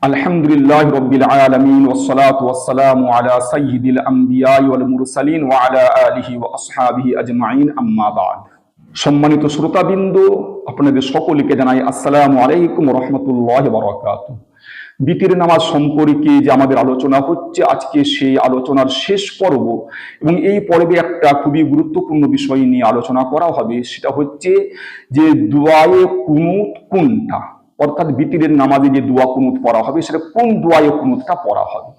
আলহামদুলিল্লাহ রব্বিল আলামিন ওয়াসসালাতু ওয়াসসালামু আলা সাইয়্যিদিল আমবিয়া ওয়াল মুরসালিন ওয়া আলা আলিহি ওয়া আসহাবিহি আজমাইন আম্মা বা'দ। সম্মানিত শ্রোতাবৃন্দ, আপনাদের সকলকে জানাই আসসালামু আলাইকুম ওয়া রাহমাতুল্লাহি ওয়া বারাকাতুহু। বিতির নামাজ সম্পর্কে যে আমাদের আলোচনা হচ্ছে, আজকে সেই আলোচনার শেষ পর্ব এবং এই পর্বে একটা খুবই গুরুত্বপূর্ণ বিষয় নিয়ে আলোচনা করা হবে। সেটা হচ্ছে যে দুআয়ে কুনুত কোনটা, অর্থাৎ বিতিরের নামাজে যে দোয়া কুনুত পড়া হবে সেটা কোন দোয়ায়ে কুনুতটা পড়া হবে।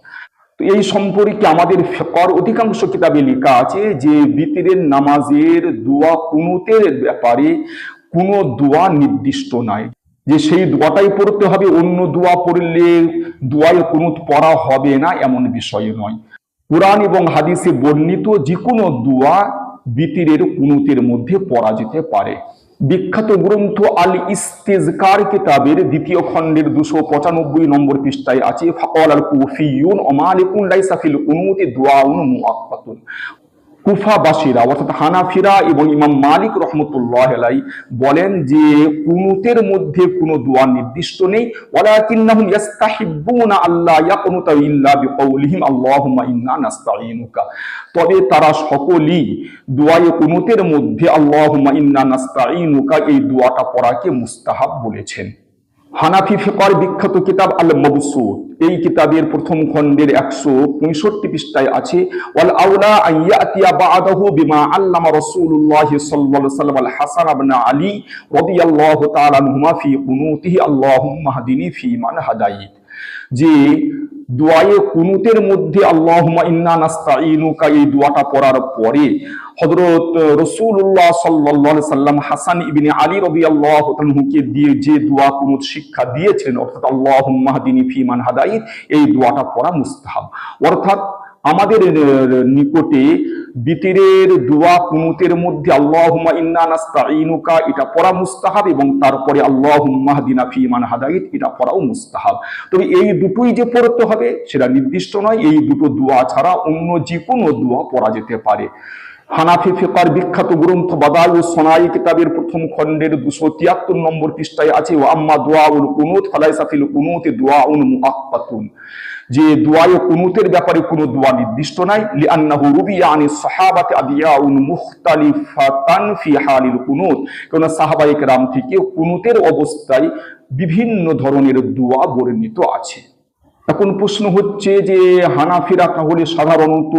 তো এই সম্পর্কে আমাদের ফিকহর অধিকাংশ কিতাবে লেখা আছে যে বিতিরের নামাজের দোয়া কুনুতের ব্যাপারে কোনো দোয়া নির্দিষ্ট নাই, যে সেই দোয়াটাই পড়তে হবে, অন্য দোয়া পড়লে দোয়ায়ে কুনুত পড়া হবে না এমন বিষয় নয়। কুরআন এবং হাদিসে বর্ণিত যে কোনো দোয়া বিতিরের কুনুতের মধ্যে পড়া যেতে পারে। বিখ্যাত গ্রন্থ আল ইস্তিজকার কিতাবের দ্বিতীয় খণ্ডের 295 নম্বর পৃষ্ঠায় আছে, ফাকাল আল কুফিয়ুন ওয়া মালিকুন লাইসা ফিল কুনুতি দুআউন মুআক্কাতুন। কুফাবাসীরা অর্থাৎ হানাফিরা এবং ইমাম মালিক রহমতুল্লাহ আলাইহি বলেন যে কুনুতের মধ্যে কোনো দোয়া নির্দিষ্ট নেই। ওয়ালাকিন্নাহুম ইস্তাহিব্বুনা আল্লা ইয়াকুনুতা ইল্লা বিকাউলিহিম আল্লাহুম্মা ইন্না নাস্তাঈনুকা। তবে তারা সকলেই দোয়ায়ে কুনুতের মধ্যে আল্লাহুম্মা ইন্না নাস্তাঈনুকা এই দোয়াটা পড়াকে মুস্তাহাব বলেছেন। হানাফি ফিকহর বিখ্যাত কিতাব আল মাবসুত, এই কিতাবের প্রথম খণ্ডের 165 পৃষ্ঠায় আছে, ওয়াল আউলা আন ইয়াতিয়া বা'দাহু বিমা আল্লামা রাসূলুল্লাহ সাল্লাল্লাহু আলাইহি ওয়াসাল্লাম আল হাসান ইবনে আলী রাদিয়াল্লাহু তাআলা আনহুমা ফি কুনুতিহি আল্লাহুম্মা হদিনি ফি মান হাদাইত। যে দোয়ায়ে কুনুতের মধ্যে আল্লাহুম্মা ইন্না নাস্তাঈনুকা এই দোয়াটা পড়ার পরে হযরত রাসূলুল্লাহ সাল্লাল্লাহু আলাইহি সাল্লাম হাসান ইবনে আলী রাদিয়াল্লাহু তাআলাকে দিয়ে যে দোয়া কুনুত শিক্ষা দিয়েছেন, অর্থাৎ আল্লাহুম্মা হদিনি ফি মান হাদাইত, এই দোয়াটা পড়া মুস্তাহাব। অর্থাৎ আমাদের নিকটে বিতিরের দোয়া কুনুতের মধ্যে আল্লাহুম্মা ইন্না নাস্তাঈনুকা এটা পড়া মুস্তাহাব এবং তারপরে আল্লাহুম্মা হদিনা ফি মান হাদাইত এটা পড়াও মুস্তাহাব। তবে এই দুটোই যে পড়তে হবে সেটা নির্দিষ্ট নয়, এই দুটো দোয়া ছাড়া অন্য যে কোনো দোয়া পড়া যেতে পারে। হানাফি ফিকহর বিখ্যাত গ্রন্থ বাদাউস সুনাই কিতাবের প্রথম খণ্ডের 273 নম্বর পৃষ্ঠায় আছে, ওয়া আম্মা দুআউল কুনুত ফালাইসা ফিল কুনুতি দুআউন মুআক্কাতুন। যে দোয়ায়ে কুনুতের ব্যাপারে কোনো দোয়া নির্দিষ্ট নাই, লিআন্নাহু রুবিয়া আনিস সাহাবাতি আদিয়াউন মুখতালিফাতান ফি হালিল কুনুত, কারণ সাহাবায়ে কেরাম থেকে কুনুতের অবস্থায় বিভিন্ন ধরনের দোয়া বর্ণিত আছে। এখন প্রশ্ন হচ্ছে যে হানাফিরা তাহলে সাধারণত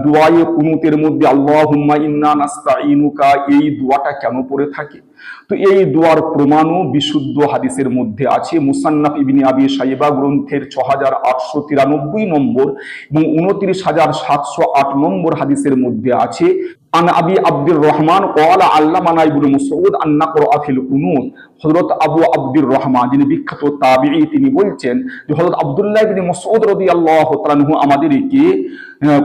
দোয়ায়ে কুনুতের মধ্যে আল্লাহুম্মা ইন্না নাস্তাঈনুকা এই দোয়াটা কেন পড়ে থাকে? তো এই দোয়ার প্রমাণও বিশুদ্ধ হাদিসের মধ্যে আছে। মুসান্নাফ ইবনে আবি শাইবা গ্রন্থের 6893 নম্বর এবং 29708 নম্বর হাদিসের মধ্যে আছে, আন আবি আব্দুর রহমান ক্বালা আল্লামানা ইবনে মাসউদ আন নাকরা ফিল কুনুত। হযরত আবু আব্দুর রহমান, যিনি বিখ্যাত তাবিঈ, তিনি বলছেন যে হযরত আব্দুল্লাহ ইবনে মাসউদ রাদিয়াল্লাহু তাআলা আনহু আমাদেরকে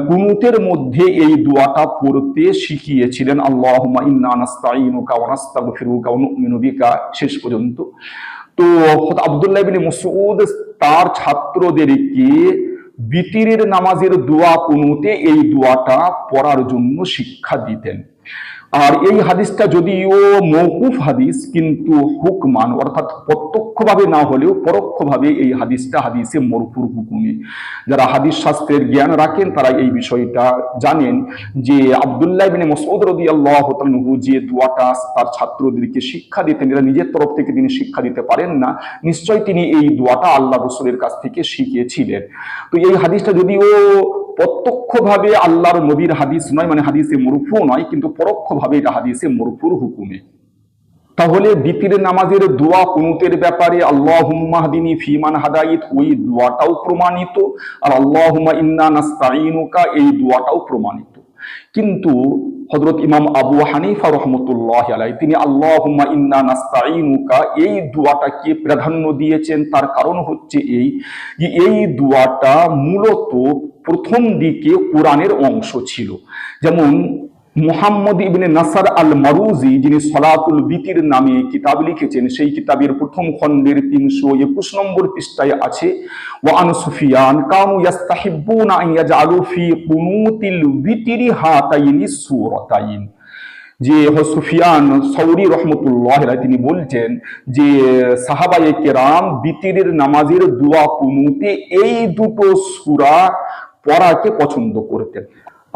কুনুতের মধ্যে এই দোয়াটা পড়তে শিখিয়েছিলেন, আল্লাহুম্মা ইন্না নাস্তাঈনুকা ওয়া নাস্তাগফিরুকা ওয়া নু'মিনু বিকা, শেষ পর্যন্ত। তো হযরত আব্দুল্লাহ ইবনে মাসউদ তার ছাত্রদেরকে বিতিরের নামাজের দোয়া কুনুতে এই দোয়াটা পড়ার জন্য শিক্ষা দিতেন। আর এই হাদিসটা যদিও মওকুফ হাদিস, কিন্তু হুকমান অর্থাৎ প্রত্যক্ষভাবে না হলেও পরোক্ষভাবে এই হাদিসটা হাদিসে মরফুর হুকুমে। যারা হাদিস শাস্ত্রের জ্ঞান রাখেন তারা এই বিষয়টা জানেন যে আব্দুল্লাহ ইবনে মাসউদ রাদিয়াল্লাহু তাআলা আনহু যে দোয়াটা তার ছাত্রদেরকে শিক্ষা দিতেন, এটা নিজের তরফ থেকে তিনি শিক্ষা দিতে পারেন না, নিশ্চয় তিনি এই দোয়াটা আল্লাহ রাসূলের কাছ থেকে শিখিয়েছিলেন। তো এই হাদিসটা যদিও প্রত্যক্ষভাবে আল্লাহর নবীর হাদিস নয়, মানে হাদিসে মরফু নয়, কিন্তু পরোক্ষভাবে এটা হাদিসে মরফুর হুকুমে। তাহলে বিতিরের নামাজের দোয়া কুনুতের ব্যাপারে আল্লাহুম্মা হদিনি ফি মান হাদাইত ওই দোয়াটাও প্রমাণিত, আর আল্লাহুম্মা ইন্না নাস্তাঈনুকা এই দোয়াটাও প্রমাণিত। কিন্তু হযরত ইমাম আবু হানিফা রাহমাতুল্লাহি আলাইহি তিনি আল্লাহুম্মা ইন্না নাস্তাঈনুকা এই দোয়াটাকে প্রাধান্য দিয়েছেন। তার কারণ হচ্ছে এই যে এই দোয়াটা মূলত প্রথম দিকে কোরআনের অংশ ছিল। যেমন মুহাম্মদ ইবনে নাসার আল মারুজি, যিনি সলাতুল বিতির নামে কিতাব লিখেছেন, সেই কিতাবের প্রথম খণ্ডের 321 নম্বর পৃষ্ঠায় আছে, ওয়া আন সুফিয়ান কানু ইস্তাহিব্বুনা আন ইয়াজআলু ফি কুনুতিল বিতিরি হাতাইনি সূরাতাইন। যে সুফিয়ান সৌরি রহমতুল্লাহ তিনি বলছেন যে সাহাবায়ে কেরাম বিতিরের নামাজের দোয়া কুনুতে এই দুটো সূরা পড়াকে পছন্দ করতেন।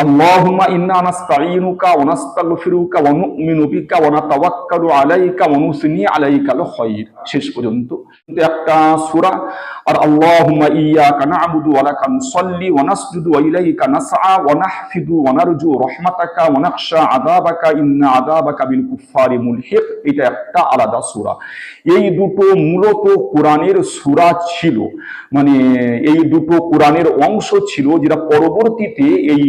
আল্লাহুম্মা ইন্না নাস্তাঈনুকা ওয়া নাস্তাগফিরুকা ওয়া নু'মিনু বিকা ওয়া নাতাওয়াক্কালু আলাইকা ওয়া নুসনি আলাইকাল খায়র, শেষ পর্যন্ত একটা সূরা। আর আল্লাহুম্মা ইয়্যাকা না'বুদু ওয়া লাকা নুসাল্লি ওয়া নাসজুদু ওয়া ইলাইকা নাসআ ওয়া নাহফিদু ওয়া নারজু রাহমাতাকা ওয়া নাখশা আযাবাকা ইন্না আযাবাকা বিল কুফফারি মুলহিক, এটা একটা আলাদা সূরা। এই দুটো মূলত কোরআনের সূরা ছিল, মানে এই দুটো কোরআনের অংশ ছিল যেটা পরবর্তীতে এই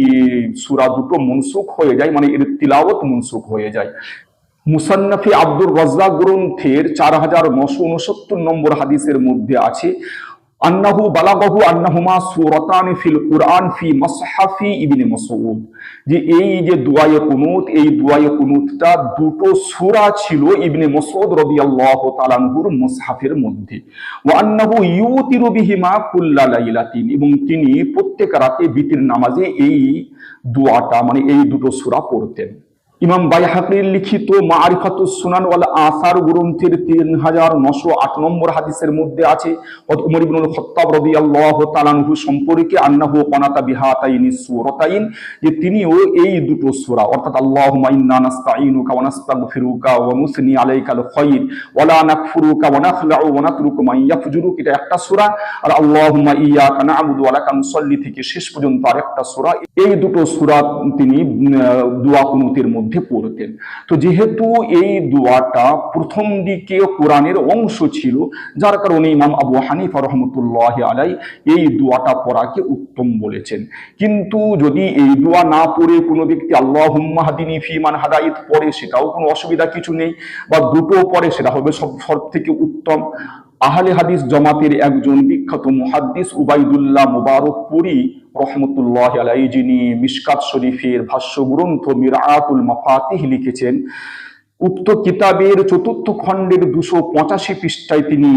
সূরা দুটো মনসুখ হয়ে যায়, মানে এর তিলাওয়াত মনসুখ হয়ে যায়। মুসান্নাফে আব্দুর রাজ্জাক গ্রন্থের 4969 নম্বর হাদিসের মধ্যে আছে আন্নাহু বালাগাহু আন্নাহুমা সূরাতানি ফিল কুরআন ফি মুসহাফি ইবনে মাসউদ, যে এই যে দুআয়ে কুনুত, এই দুআয়ে কুনুতটা দুটো সূরা ছিল ইবনে মাসউদ রাদিয়াল্লাহু তাআলা আনহুর মুসহাফের মধ্যে। ওয়া আন্নাহু ইউতিরু বিহিমা কুল্লা লাইলাতিন, এবং তিনি প্রত্যেক রাতে বিতির নামাজে এই দোয়াটা মানে এই দুটো সূরা পড়তেন। ইমাম বাইহাকির লিখিত মারিফাতুস সুনান ওয়াল আসার গ্রন্থের 3908 নম্বর হাদিসের মধ্যে আছে উমর ইবনুল খাত্তাব রাদিয়াল্লাহু তাআলা আনহু সম্পর্কে আন্নাহু কানাতা বিহাতাইনি সূরাতাইন, যে তিনিও এই দুটো সূরা অর্থাৎ আল্লাহুম্মা ইন্না নাস্তাঈনুকা ওয়া নাস্তাগফিরুকা ওয়া নুসনি আলাইকাল খায়র ওয়া লা নাকফুরুকা ওয়া নাখলাউ ওয়া নাতরুকু মান ইয়াফজুরুক, এটা একটা সূরা। আর আল্লাহুম্মা ইয়্যাকা না'বুদু ওয়া লাকা নুসাল্লি থেকে শেষ পর্যন্ত আরেকটা সূরা। এই দুটো সূরা তিনি দোয়া কুনুতের মধ্যে পড়তেন। তো যেহেতু এই দোয়াটা প্রথম দিকে কোরআনের অংশ ছিল, যার কারণে ইমাম আবু হানিফা রহমতুল্লাহ আলাইহি এই দোয়াটা পড়াকে উত্তম বলেছেন। কিন্তু যদি এই দোয়া না পড়ে কোনো ব্যক্তি আল্লাহুম্মা হাদিনি ফিমান হাদাইত পড়ে, সেটাও কোনো অসুবিধা কিছু নেই, বা দুটো পড়ে সেটা হবে সব থেকে উত্তম। আহলে হাদিস জামাতের একজন বিখ্যাত মুহাদ্দিস উবাইদুল্লাহ মুবারকপুরী রহমতুল্লাহ আলাইহি, যিনি মিশকাত শরীফের ভাষ্য গ্রন্থ মিরআতুল মাফাতিহ লিখেছেন, উক্ত কিতাবের ৪র্থ খণ্ডের 285 পৃষ্ঠায় তিনি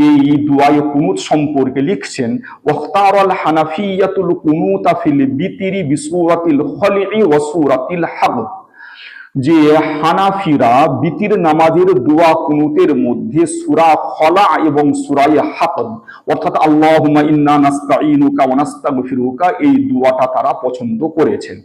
এই দুআয়ে কুনুত সম্পর্কে লিখছেন, ওয়াখতারাল হানাফিয়াতুল কুনুতা ফিল বিতিরি বিসূরাতিল খলিই ওয়া সূরাতিল হাগদ, যে হানাফিরা বিতির নামাজের দোয়া কুনুতের মধ্যে সূরা খলা এবং সূরা হাকদ অর্থাৎ আল্লাহুম্মা ইন্না নাস্তাঈনুকা ওয়া নাস্তাগফিরুকা এই দোয়াটা তারা পছন্দ করেছেন।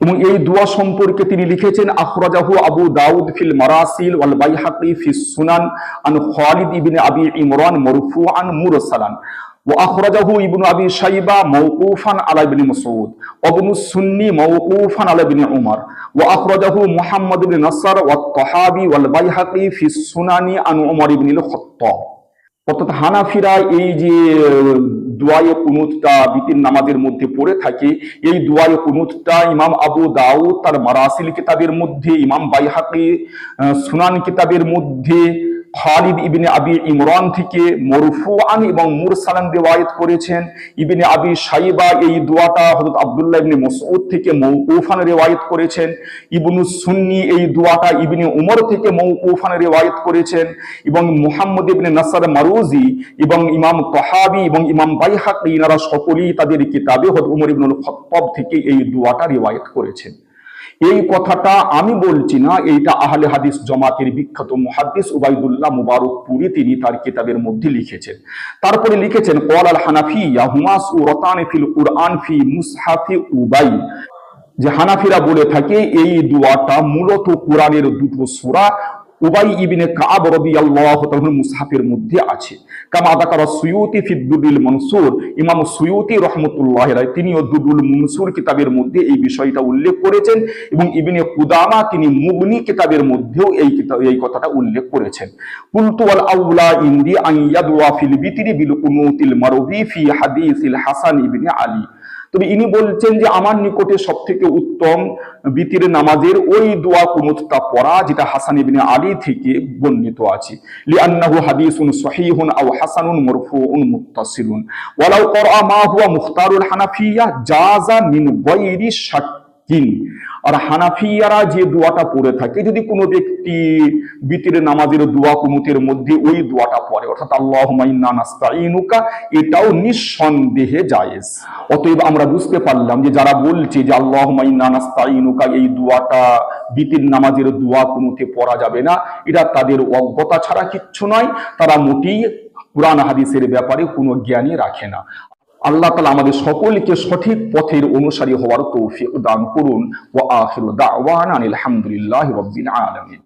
এবং এই দোয়া সম্পর্কে তিনি লিখেছেন, আখরাজাহু আবু দাউদ ফিল মারাসিল ওয়াল বাইহাকি ফিস সুনান আন খালিদ ইবনে আবি ইমরান মারফুআন মুরসালান وأخرجه ابن أبي شيبة موقوفا على ابن مسعود وابن السني موقوفا على ابن عمر وأخرجه محمد بن نصر والطحاوي والبيهقي في السنن عن عمر بن الخطاب। অর্থাৎ হানাফিরা এই যে দুআয়ে কুনুতটা বিতির নামাজের মধ্যে পড়ে থাকে, এই দুআয়ে কুনুতটা ইমাম আবু দাউদ তার মারাসিল কিতাবের মধ্যে, ইমাম বাইহাকি সুনান কিতাবের মধ্যে খালিদ ইবনে আবি ইমরান থেকে মরফুআন এবং মুরসালান রিওয়ায়াত করেছেন। ইবনে আবি শাইবা এই দোয়াটা হযরত আব্দুল্লাহ ইবনে মাসউদ থেকে মওকুফান রিওয়ায়াত করেছেন। ইবনু সুন্নি এই দোয়াটা ইবনে উমর থেকে মওকুফান রিওয়ায়াত করেছেন, এবং মুহাম্মদ ইবনে নাসর মারুজি এবং ইমাম তাহাবি এবং ইমাম বাইহাকি এনারা সকলেই তাদের কিতাবে হযরত উমর ইবনুল খাত্তাব থেকে এই দোয়াটা রিওয়ায়াত করেছেন। এই কথাটা আমি বলছি না, এইটা আহলে হাদিস জামাতের বিখ্যাত মুহাদ্দিস উবাইদুল্লাহ মুবারকপুরী তিনি তার কিতাবের মধ্যে লিখেছেন। তারপরে লিখেছেন ক্বালাল হানাফিয়া হুমা সূরাতান ফিল কুরআন ফি মুসহাফি উবাই, যে হানাফিরা বলে থাকে এই দোয়াটা মূলত কোরআনের দুটো সূরা উবাই ইবনে কাব রাদিয়াল্লাহু তাআলার মুসহাফের মধ্যে আছে। কামা যাকারা সুয়ুতি ফি দুদুল মনসুর, ইমাম সুয়ুতি রাহমাতুল্লাহি আলাইহি তিনিও দুদুল মনসুর কিতাবের মধ্যে এই বিষয়টা উল্লেখ করেছেন, এবং ইবনে কুদামা তিনি মুগনি কিতাবের মধ্যেও এই কথাটা উল্লেখ করেছেন। কুলতু ওয়াল আউলা ইনদি আন ইয়াদওয়া ফিল বিতরি বিল কুনুতিল মারুবি ফি হাদিসিল হাসান ইবনে আলী। তবে ইনি বলছেন যে আমার নিকটে সবথেকে উত্তম বিতিরের নামাজের ওই দোয়া কুনুতটা পড়া যেটা হাসান ইবনে আলী থেকে বর্ণিত আছে। লিআন্নাহু হাদিসুন সহিহুন আও হাসানুন মারফুউন মুত্তাসিলুন ওয়ালাউ ক্বারা মা হুয়া মুখতারুল হানাফিয়া জাযা মিন গায়রি শাক্কিন। আর হানাফিয়ারা যে দোয়াটা পড়ে থাকে, যদি কোনো ব্যক্তি বিতির নামাজের দোয়া কুনুতের মধ্যে ওই দোয়াটা পড়ে, অর্থাৎ আল্লাহুম্মা ইন্না নাস্তাঈনুকা, এটাও নিঃসন্দেহে জায়েজ। অতএব আমরা বুঝতে পারলাম যে যারা বলছে যে আল্লাহুম্মা ইন্না নাস্তাঈনুকা এই দোয়াটা বিতির নামাজের দোয়া কুনুতে পড়া যাবে না, এটা তাদের অজ্ঞতা ছাড়া কিচ্ছু নয়। তারা মোটেই কুরআন হাদিসের ব্যাপারে কোনো জ্ঞানই রাখে না। আল্লাহ তাআলা আমাদের সকলকে সঠিক পথের অনুসারী হওয়ার তৌফিক দান করুন। ওয়া আখিরু দাওয়ানা আলহামদুলিল্লাহি রাব্বিল আলামিন।